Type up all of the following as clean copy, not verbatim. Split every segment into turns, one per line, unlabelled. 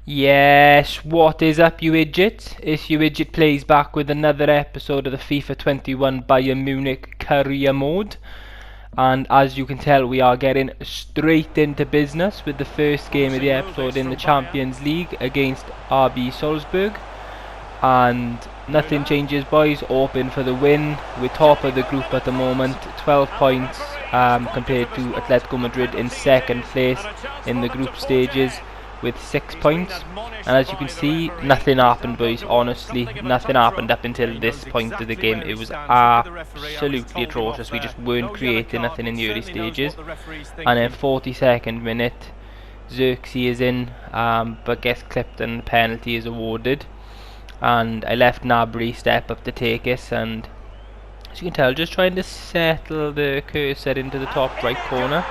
Yes, what is up, you idiots? It's you idiot plays back with another episode of the FIFA 21 Bayern Munich career mode. And as you can tell, we are getting straight into business with the first game of the episode in the Champions League against RB Salzburg. And nothing changes, boys. Open for the win. We're top of the group at the moment, 12 points compared to Atletico Madrid in second place in the group stages with 6 points. And as you can see, nothing happened, boys. Honestly, nothing happened up until this point of the game. It was absolutely atrocious. We just weren't creating nothing in the early stages. And then 42nd minute, Xerxes is in, but gets clipped and penalty is awarded. And I left Gnabry step up to take us, and as you can tell, just trying to settle the cursor into the top right corner.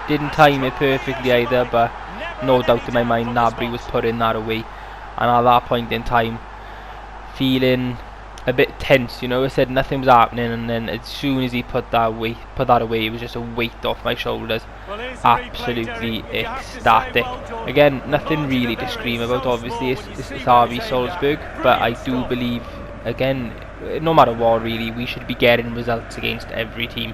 Didn't time it perfectly either, but no doubt in my mind Gnabry was putting that away. And at that point in time, feeling a bit tense, you know, I said nothing was happening, and then as soon as he put that away, it was just a weight off my shoulders. Absolutely ecstatic. Again, nothing really to scream about. Obviously, it's RB Salzburg, but I do believe, again, no matter what, really, we should be getting results against every team,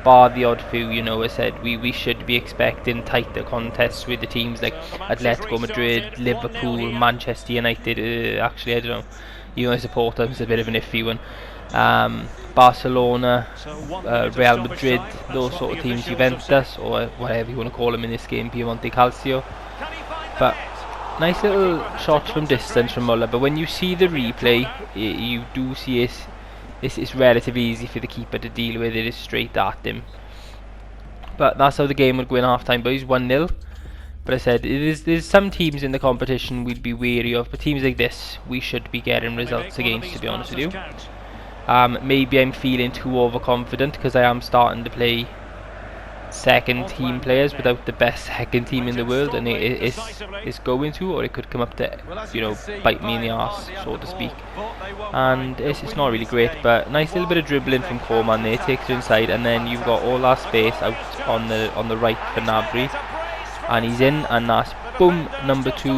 bar the odd few. You know, I said we should be expecting tighter contests with the teams like Atletico Madrid, Liverpool, Manchester United. Actually, I don't know. You know, I support them. It's a bit of an iffy one. Barcelona, Real Madrid, those sort of teams, Juventus, or whatever you want to call them in this game, Piemonte Calcio. But nice little shots from distance from Muller. But when you see the replay, you do see it's relatively easy for the keeper to deal with. It is straight at him. But that's how the game would go in half time, boys. 1-0. But I said, there's some teams in the competition we'd be wary of, but teams like this, we should be getting results against, to be honest with you. Maybe I'm feeling too overconfident because I am starting to play second team players without the best second team in the world, and it's going to, or it could come up to, you know, bite me in the arse, so to speak. And it's not really great, but nice little bit of dribbling from Coleman there, takes it inside, and then you've got all that space out on the right for Gnabry. And he's in, and that's boom, number 2,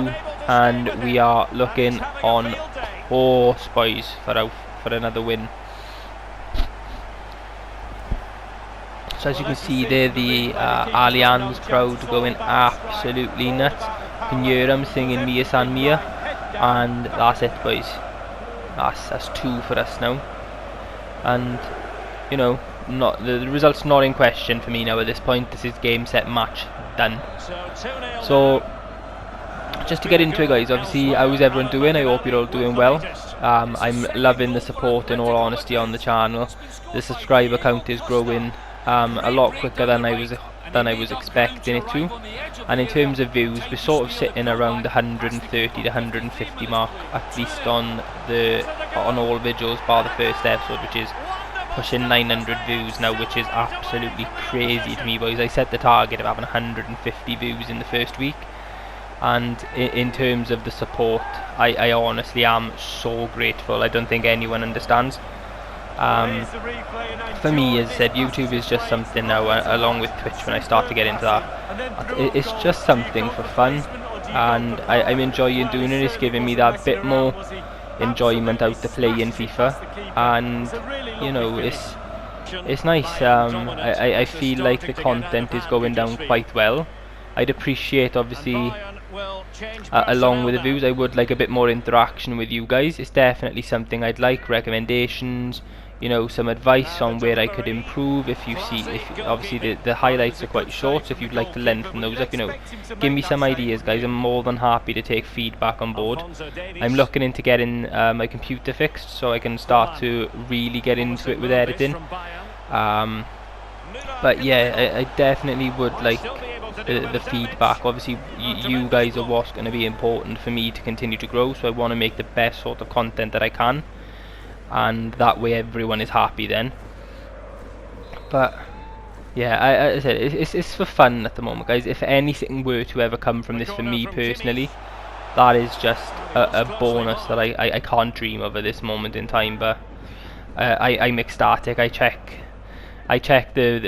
and we are looking on course, boys, for another win. So as you can see there, the Allianz crowd going absolutely nuts. You can hear them singing Mia San Mia, and that's it, boys. That's 2 for us now, and you know, not the result's not in question for me now at this point. This is game, set, match, done. So just to get into it, guys, obviously, how's everyone doing? I hope you're all doing well. I'm loving the support, in all honesty, on the channel. The subscriber count is growing a lot quicker than I was expecting it to, and in terms of views, we're sort of sitting around the 130 to 150 mark, at least on all videos bar the first episode, which is pushing 900 views now, which is absolutely crazy to me, boys. I set the target of having 150 views in the first week, and in terms of the support, I honestly am so grateful. I don't think anyone understands. For me, as I said, YouTube is just something now, along with Twitch when I start to get into that. It's just something for fun, and I'm enjoying doing it. It's giving me that bit more enjoyment out to play in FIFA, and you know, it's nice. I feel like the content is going down quite well. I'd appreciate, obviously, along with the views, I would like a bit more interaction with you guys. It's definitely something I'd like. Recommendations, you know, some advice on where I could improve. If obviously the highlights are quite short, so if you'd like to lengthen those up, you know, give me some ideas, guys. I'm more than happy to take feedback on board. I'm looking into getting my computer fixed so I can start to really get into it with editing. But yeah, I definitely would like the feedback. Obviously, you guys are what's going to be important for me to continue to grow, so I want to make the best sort of content that I can, and that way everyone is happy then. But yeah, I said it's for fun at the moment, guys. If anything were to ever come from this for me personally, that is just a bonus that I can't dream of at this moment in time. But I'm ecstatic. I check the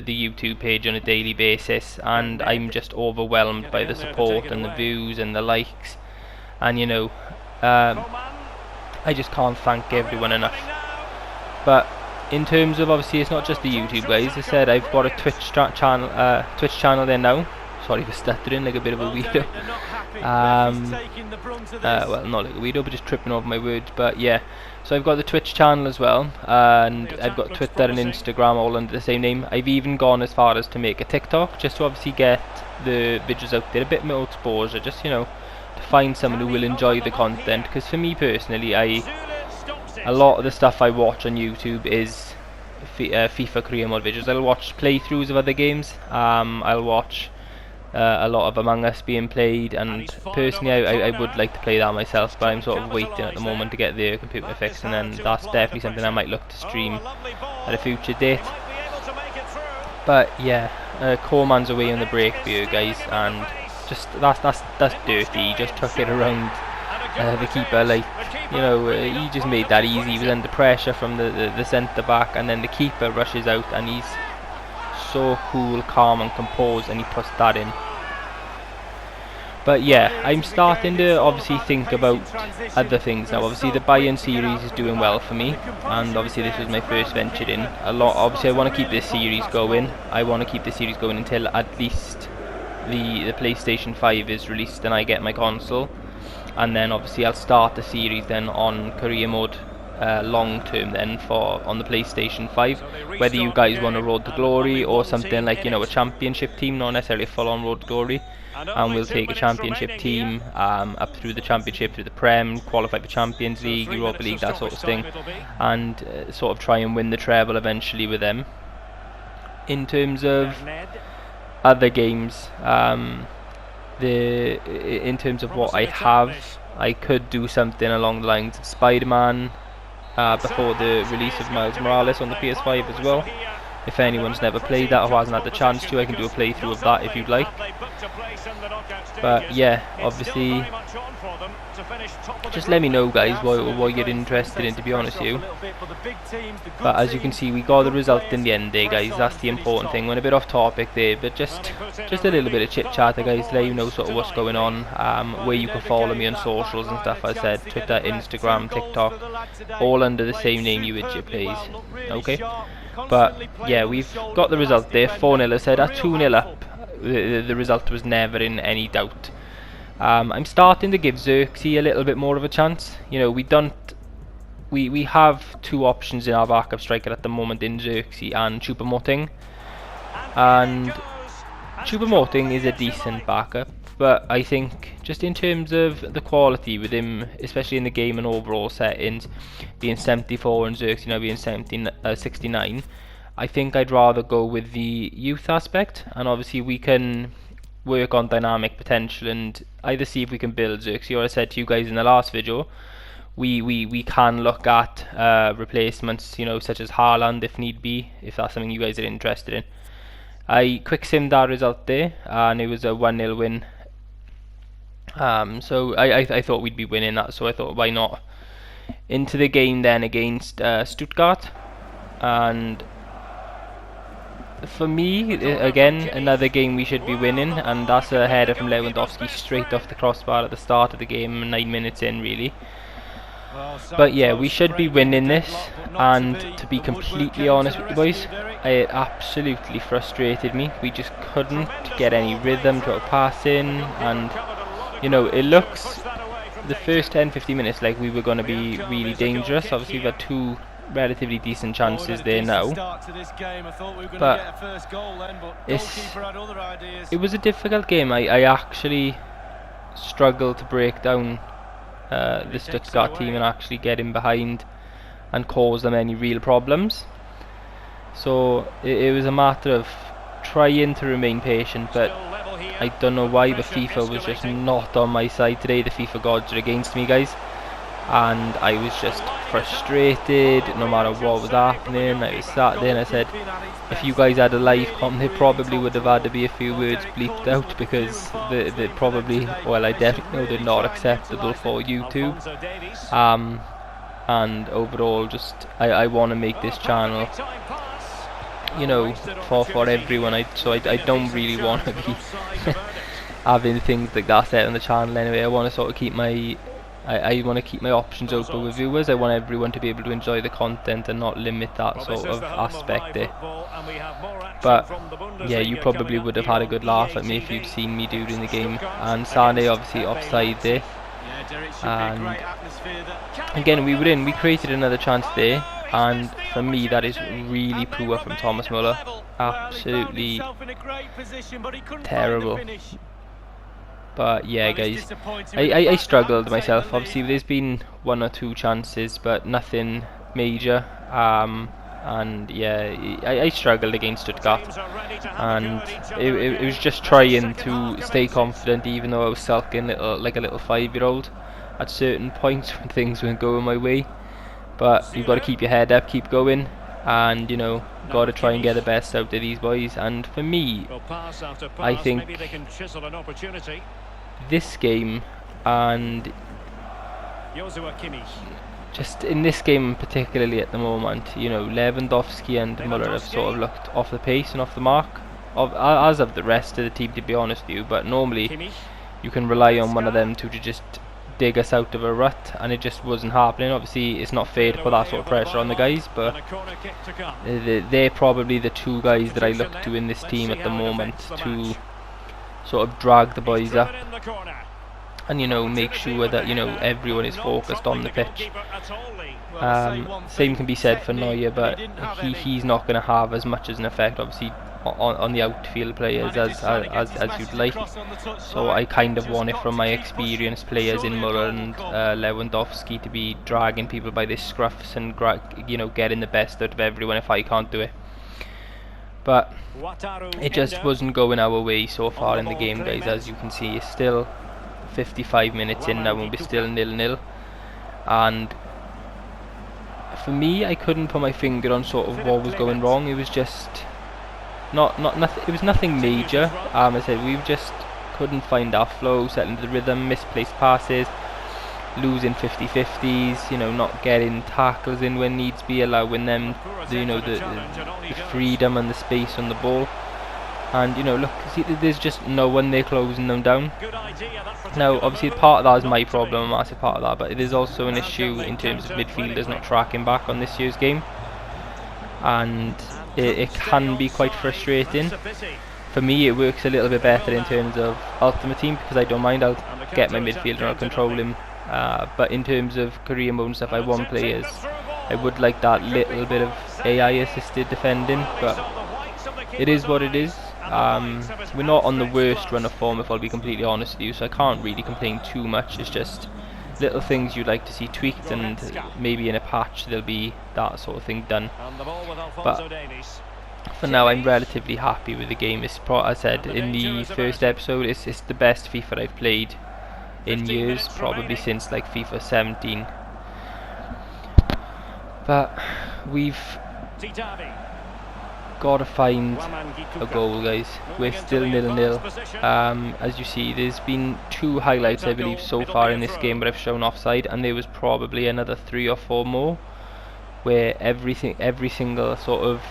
YouTube page on a daily basis, and I'm just overwhelmed by the support and the views and the likes. and you know, I just can't thank everyone enough. But in terms of, obviously, it's not just the YouTube guys. As I said, I've got a Twitch channel there now. Sorry for stuttering like a bit of a weirdo. Well, not like a weirdo, but just tripping over my words. But yeah, so I've got the Twitch channel as well, and I've got Twitter and Instagram all under the same name. I've even gone as far as to make a TikTok, just to obviously get the videos out there, a bit more exposure, just, you know, to find someone who will enjoy the content. Because for me personally, a lot of the stuff I watch on YouTube is FIFA career mode videos. I'll watch playthroughs of other games. I'll watch a lot of Among Us being played, and personally I would like to play that myself, but I'm sort of waiting at the moment to get the computer fixed, and then that's definitely something I might look to stream at a future date. But yeah, Coleman's away on the break for you guys, and just that's dirty. He just took it around the keeper, like, you know, he just made that easy. He was under pressure from the centre back, and then the keeper rushes out, and he's so cool, calm and composed, and he puts that in. But yeah, I'm starting to obviously think about other things now. Obviously the Bayern series is doing well for me, and obviously this was my first venture in. Obviously I want to keep this series going. I want to keep this series going until at least the PlayStation 5 is released and I get my console. And then obviously I'll start the series then on career mode long term then on the PlayStation 5, whether you guys want a Road to Glory or something like, you know, a championship team, not necessarily a full on Road to Glory, and we'll take a championship team up through the championship, through the Prem, qualify for Champions League, Europa League, that sort of thing, and sort of try and win the treble eventually with them. In terms of other games, in terms of what I have, I could do something along the lines of Spider-Man before the release of Miles Morales on the PS5 as well. If anyone's never played that or hasn't had the chance to, I can do a playthrough of that if you'd like. But yeah, obviously, just let me know guys what you're interested in, to be honest with you. But as you can see, we got the result in the end there guys. That's the important thing. Went a bit off topic there, but just a little bit of chit chat guys, let you know sort of what's going on, where you can follow me on socials and stuff. As I said, Twitter, Instagram, TikTok, all under the same name, UWidget Plays. Okay, but yeah, we've got the result there, 4-0. I said at 2-0 up, the result was never in any doubt. I'm starting to give Xerxes a little bit more of a chance. You know, we have two options in our backup striker at the moment in Xerxes and Choupo-Moting, and Choupo-Moting is a decent backup, but I think just in terms of the quality with him, especially in the game and overall settings, being 74 and Xerxes now being 69, I think I'd rather go with the youth aspect, and obviously we can work on dynamic potential and either see if we can build Xerxes, or I said to you guys in the last video, we can look at replacements, you know, such as Haaland if need be, if that's something you guys are interested in. I quick simmed that result there, and it was a 1-0 win. So I thought we'd be winning that, so I thought why not. Into the game then against Stuttgart, and for me, again, another game we should be winning, and that's a header from Lewandowski straight off the crossbar at the start of the game, 9 minutes in really. But yeah, we should be winning this, and to be completely honest with you boys, it absolutely frustrated me. We just couldn't get any rhythm to our passing, and you know, it looks the first 10-15 minutes like we were going to be really dangerous. Obviously we've had two relatively decent chances there now, but it was a difficult game. I actually struggled to break down the Stuttgart team and actually get in behind and cause them any real problems. So it was a matter of trying to remain patient, but I don't know why, but FIFA was just not on my side today. The FIFA gods are against me guys, and I was just frustrated no matter what was happening. I was sat there and I said, if you guys had a live comp, there probably would have had to be a few words bleeped out, because they probably, well, I definitely know they're not acceptable for YouTube. And overall, just I want to make this channel, you know, for everyone. So I don't really want to be having things like that set on the channel anyway. I want to sort of keep my I want to keep my options open with viewers. I want everyone to be able to enjoy the content and not limit that sort of aspect there. But yeah, you probably would have had a good laugh at me if you'd seen me during the game. And Sane obviously offside there. And again, we were in. We created another chance there, and for me that is really poor from Thomas Muller. Absolutely terrible. But yeah, guys, I struggled myself. Obviously, there's been one or two chances, but nothing major. And yeah, I struggled against Stuttgart, and it was just trying to stay confident, even though I was sulking like a little 5-year-old at certain points when things weren't going my way. But you've got to keep your head up, keep going, and you know, got to try and get the best out of these boys. And for me, I think this game, and just in this game particularly at the moment, you know, Lewandowski and Muller have sort of looked off the pace and off the mark, as of the rest of the team, to be honest with you. But normally you can rely on one of them to just dig us out of a rut, and it just wasn't happening. Obviously it's not fair to put that sort of pressure on the guys, but they're probably the two guys that I look to in this team at the moment to sort of drag the boys up and, you know, make sure that, you know, everyone is focused on the pitch. Same can be said for Neuer, but he's not going to have as much as an effect, obviously, on the outfield players as you'd like. So I kind of want it from my experienced players in Muller and Lewandowski to be dragging people by their scruffs and, you know, getting the best out of everyone if I can't do it. But it just wasn't going our way so far in the game, guys. As you can see, it's still 55 minutes in now and we're still 0-0. And for me, I couldn't put my finger on sort of what was going wrong. It was just nothing. It was nothing major. I said we just couldn't find our flow, settling the rhythm, misplaced passes, losing 50-50s, you know, not getting tackles in when needs be, allowing them, the freedom and the space on the ball. And, you know, look, see, there's just no one there closing them down. Now, obviously, part of that is my problem, a massive part of that, but it is also an issue in terms of midfielders not tracking back on this year's game. And it can be quite frustrating. For me, it works a little bit better in terms of Ultimate Team, because I don't mind, I'll get my midfielder and I'll control him. But in terms of career mode and stuff, I want players. I would like that little bit of AI assisted defending, but it is what it is. We're not on the worst run of form, if I'll be completely honest with you, so I can't really complain too much. It's just little things you'd like to see tweaked, and maybe in a patch there'll be that sort of thing done. But for now, I'm relatively happy with the game. As I said in the first episode, it's the best FIFA I've played in years, probably since like FIFA 17. But we've got to find a goal, guys. We're still 0-0. As you see, there's been 2 highlights, I believe, so far in this game where I've shown offside, and there was probably another 3 or 4 more where every single sort of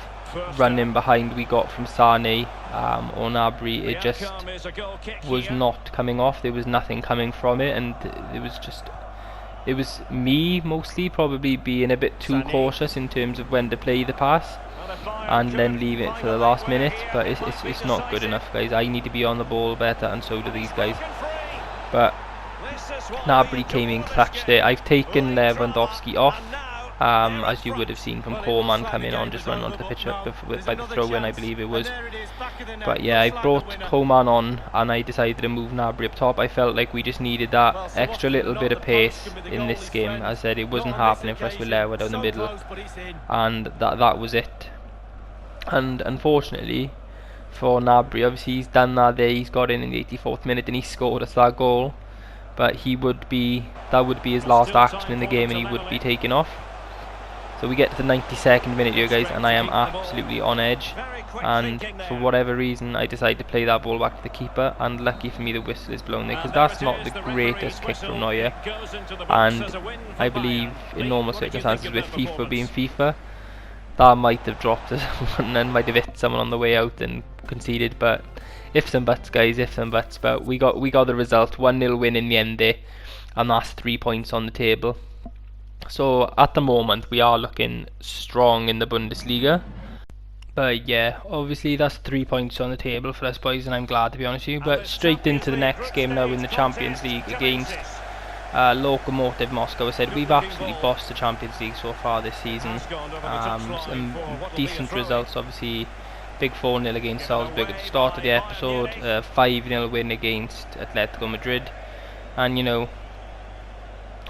run in behind we got from Sane or Gnabry, it just was not coming off. There was nothing coming from it, and it was me mostly probably being a bit too cautious in terms of when to play the pass and then leave it for the last minute. But it's not good enough, guys. I need to be on the ball better, and so do these guys. But Gnabry came in clutch there. I've taken Lewandowski off, as you would have seen from Coleman coming on, just running onto the pitch by the throw-in, I believe it was. But yeah, I brought Coleman on and I decided to move Gnabry up top. I felt like we just needed that extra little bit of pace in this game. As I said, it wasn't happening for us with Lewa down the middle, and that was it. And unfortunately for Gnabry, obviously he's done that there, he's got in the 84th minute and he scored us that goal. But that would be his last action in the game and he would be taken off. So we get to the 92nd minute here, guys, and I am absolutely on edge, and for whatever reason I decide to play that ball back to the keeper, and lucky for me the whistle is blown there, because that's not the greatest kick from Neuer. And I believe in normal circumstances, with FIFA being FIFA, that might have dropped someone and might have hit someone on the way out and conceded, but ifs and buts, guys, ifs and buts. But we got the result, 1-0 win in the end there, and that's 3 points on the table. So at the moment we are looking strong in the Bundesliga. But yeah, obviously that's 3 points on the table for us, boys, and I'm glad, to be honest with you. But straight into the next game now in the Champions League against Lokomotiv Moscow. I said we've absolutely bossed the Champions League so far this season. Some decent results, obviously. Big 4-0 against Salzburg at the start of the episode, 5-0 win against Atletico Madrid, and you know,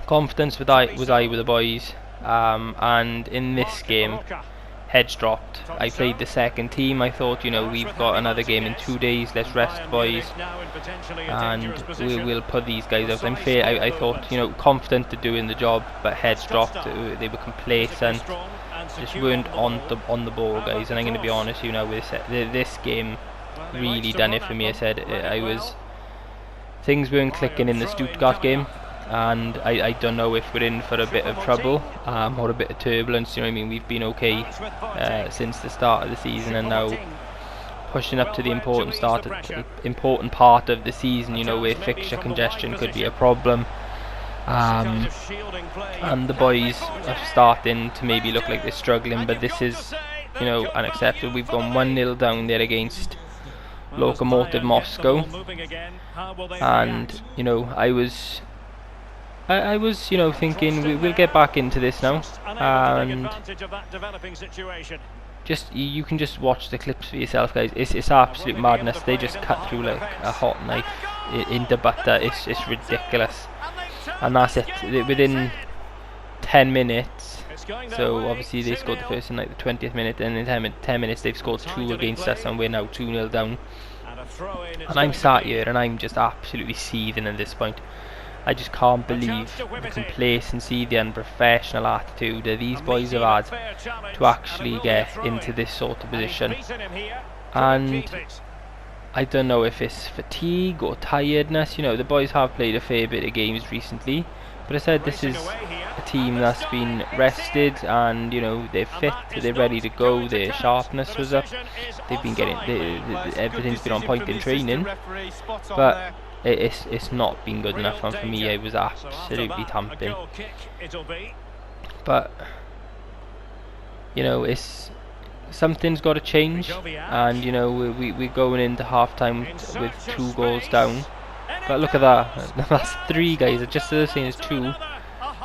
confidence was high with the boys. And in this game, heads dropped. I played the second team. I thought, you know, we've got another game in 2 days, let's rest, boys, and we'll put these guys out. I thought, you know, confident to doing the job, but heads dropped. They were complacent, just weren't on the ball, guys. And I'm going to be honest, you know, with this game really done it for me. I said things weren't clicking in the Stuttgart game, and I don't know if we're in for a bit of trouble or a bit of turbulence. You know what I mean? We've been okay since the start of the season, and now pushing up to the important part of the season, you know, where fixture congestion could be a problem. And the boys are starting to maybe look like they're struggling, but this is, you know, unacceptable. We've gone 1-0 down there against Lokomotiv Moscow, and you know, I was you know, thinking we'll get back into this now, and just you can just watch the clips for yourself, guys. It's absolute madness. They just cut through like a hot knife into butter. It's ridiculous. And that's it, within 10 minutes. So obviously they scored the first in like the 20th minute, and in 10 minutes they've scored 2 against us, and we're now 2-0 down. And I'm sat here and I'm just absolutely seething at this point. I just can't believe the complacency, the unprofessional attitude that these boys have had to actually get into this sort of position. And I don't know if it's fatigue or tiredness. You know, the boys have played a fair bit of games recently, but I said this is a team that's been rested, and you know, they're fit, they're ready to go, their sharpness was up, they've been getting everything's been on point in training, but it's not been good enough, and for me it was absolutely thumping. But you know, something's got to change, and you know, we're going into half time with 2 goals down. But look at that, that's 3, guys, just the same as 2,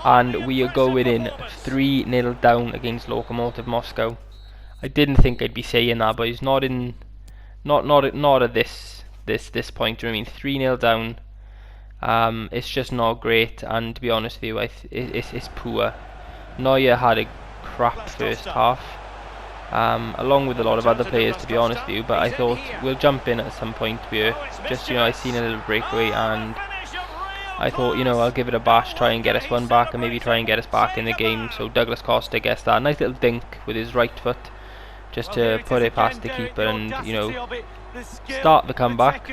and we are going in 3-0 down against Lokomotiv Moscow. I didn't think I'd be saying that, but it's not at this point. You know what I mean? 3-0 down. It's just not great, and to be honest with you, it's poor. Neuer had a crap first half, along with a lot of other players, to be honest with you, but I thought we'll jump in at some point here. Just, you know, I seen a little breakaway, and I thought, you know, I'll give it a bash, try and get us one back, and maybe try and get us back in the game. So Douglas Costa gets that nice little dink with his right foot, just to put it past the keeper, and you know, start the comeback.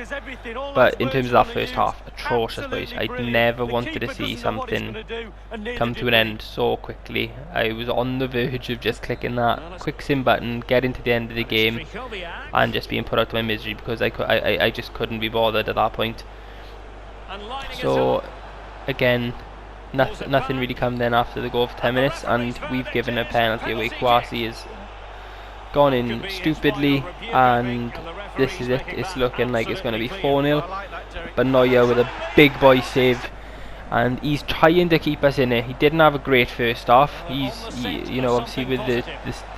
But in terms of that first half, atrocious, boys. I never wanted to see something come to an end so quickly. I was on the verge of just clicking that quick sim button, getting to the end of the game, and just being put out of my misery, because I just couldn't be bothered at that point. So again, nothing really come then after the goal for 10 minutes, and we've given a penalty away. Kwasi has gone in stupidly, and this is it. It's looking like it's going to be 4-0, but Neuer with a big boy save, and he's trying to keep us in it. He didn't have a great first half. You know, obviously with the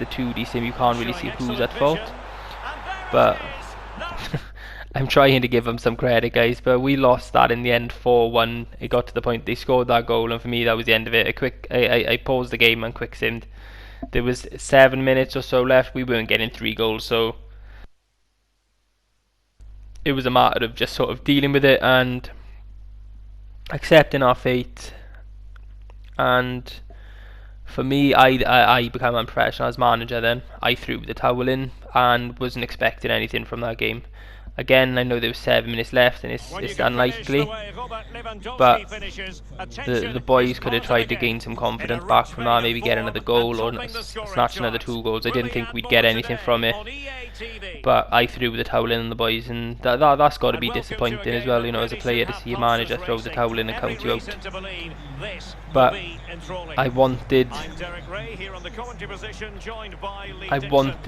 2D sim, you can't really see who's at fault, but I'm trying to give him some credit, guys. But we lost that in the end, 4-1. It got to the point they scored that goal, and for me that was the end of it. I paused the game and quick simmed. There was 7 minutes or so left. We weren't getting 3 goals, so it was a matter of just sort of dealing with it and accepting our fate. And for me, I became unprofessional as manager then. I threw the towel in and wasn't expecting anything from that game. Again, I know there was 7 minutes left, and it's unlikely, but the boys could have tried to gain some confidence back from that, maybe get another goal or snatch another 2 goals. I didn't think we'd get anything from it, but I threw the towel in on the boys, and that's got to be disappointing as well, you know, as a player, to see your manager throw the towel in and count you out. But I wanted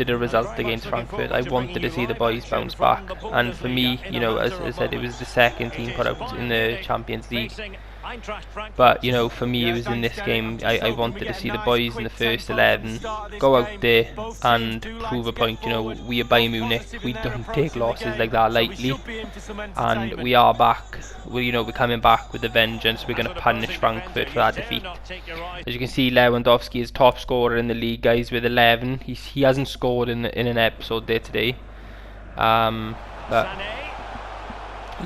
a result against Frankfurt. I wanted to see the boys bounce back, and for me, you know, as I said, it was the second team put out in the Champions League. But, you know, for me, it was in this game, I wanted to see the boys in the first 11 go out there and prove a point. You know, we are Bayern Munich, we don't take losses like that lightly, and we are back. We're coming back with a vengeance. We're going to punish Frankfurt for that defeat. As you can see, Lewandowski is top scorer in the league, guys, with 11. He hasn't scored in an episode there today, but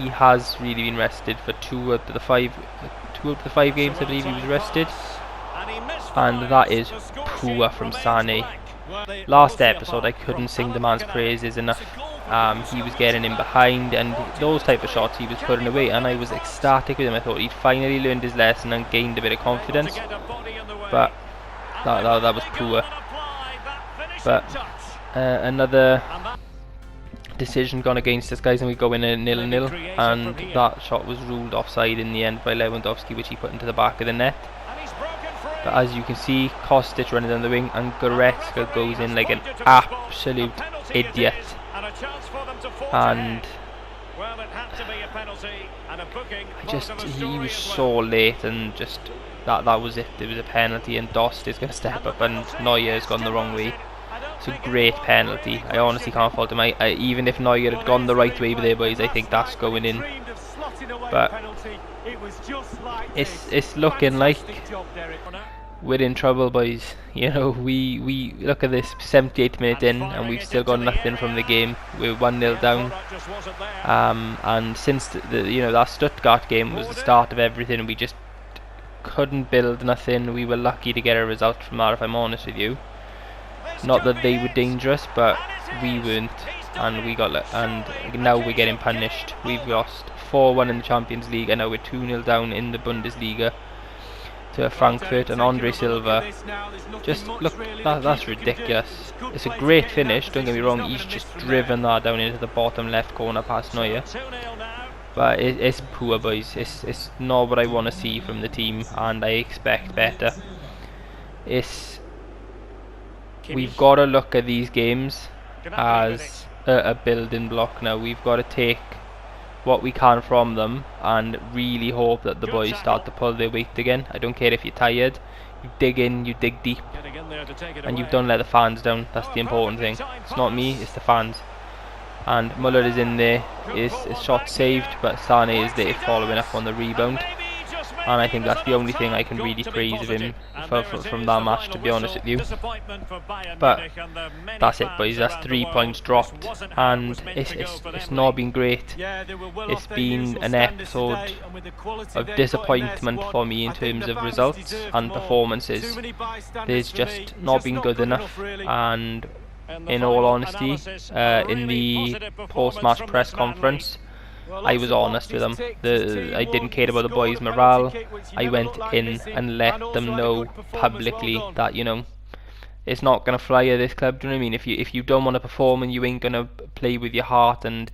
he has really been rested for 2 out of the 5 games. I believe he was rested, and that is poor from Sané. Last episode, I couldn't sing the man's praises enough. He was getting in behind, and those type of shots he was putting away, and I was ecstatic with him. I thought he'd finally learned his lesson and gained a bit of confidence, but that was poor. But another decision gone against us, guys, and we go in at 0-0, and that shot was ruled offside in the end by Lewandowski, which he put into the back of the net. But as you can see, Kostic running down the wing, and Goretzka goes in like an absolute idiot. And he was so late, and just that was it. There was a penalty, and Dost is going to step up, and Neuer's gone the wrong way. It's a great penalty. I honestly can't fault him. Even if Neuer had gone the right way there, boys, I think that's going in. But it's looking like we're in trouble, boys. You know, we look at this, 78 minutes in, and we've still got nothing from the game. We're 1-0 down. And since that Stuttgart game was the start of everything, we just couldn't build nothing. We were lucky to get a result from that, if I'm honest with you. Not that they were dangerous, but we weren't, and now we're getting punished. We've lost 4-1 in the Champions League, and now we're 2-0 down in the Bundesliga to Frankfurt. And Andre Silva, just look, that's ridiculous. It's a great finish, don't get me wrong. He's just driven that down into the bottom left corner past Neuer. But it's poor, boys. It's not what I want to see from the team, and I expect better. We've got to look at these games as a building block now. We've got to take what we can from them and really hope that the boys start to pull their weight again. I don't care if you're tired, you dig in, you dig deep, and you don't let the fans down. That's the important thing. It's not me, it's the fans. And Muller is in there, his shot saved, but Sané is there following up on the rebound. And I think that's the only thing I can really praise of him from that match, to be honest with you. But that's it, boys. That's 3 points dropped, and it's not been great. It's been an episode of disappointment for me in terms of results and performances. There's just not been good enough, and in all honesty, in the post-match press conference, I was honest with them. I didn't care about the boys' morale. I went in and let them know publicly that, you know, it's not going to fly at this club. Do you know what I mean? If you don't want to perform and you ain't going to play with your heart and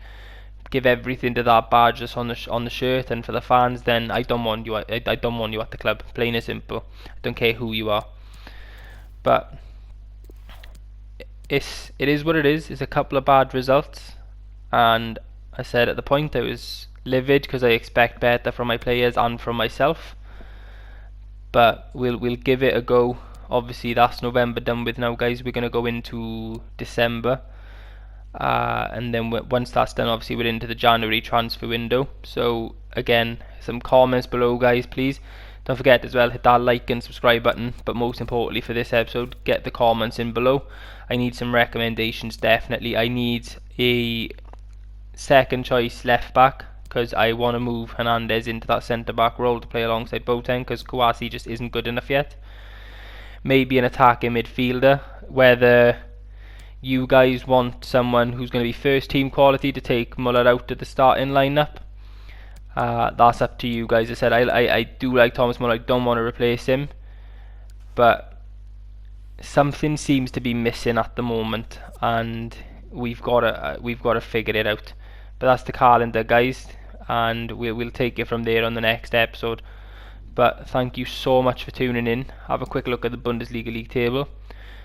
give everything to that badge that's on the shirt and for the fans, then I don't want you. I don't want you at the club. Plain and simple. I don't care who you are. But it is what it is. It's a couple of bad results, and I said at the point I was livid because I expect better from my players and from myself. But we'll give it a go. Obviously that's November done with now, guys. We're going to go into December, and then once that's done, obviously we're into the January transfer window. So again, some comments below, guys, please. Don't forget as well, hit that like and subscribe button, but most importantly for this episode, get the comments in below. I need some recommendations, definitely. I need a second choice left back, because I want to move Hernandez into that centre back role to play alongside Boateng, because Kouassi just isn't good enough yet. Maybe an attacking midfielder, whether you guys want someone who's going to be first team quality to take Muller out of the starting lineup, that's up to you guys. I said I do like Thomas Muller. I don't want to replace him, but something seems to be missing at the moment, and we've got to figure it out. But that's the calendar, guys, and we'll take it from there on the next episode. But thank you so much for tuning in. Have a quick look at the Bundesliga league table.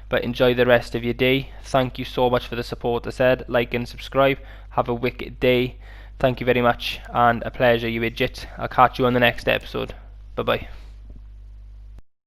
But enjoy the rest of your day. Thank you so much for the support. I said, like and subscribe. Have a wicked day. Thank you very much, and a pleasure, you idiot. I'll catch you on the next episode. Bye bye.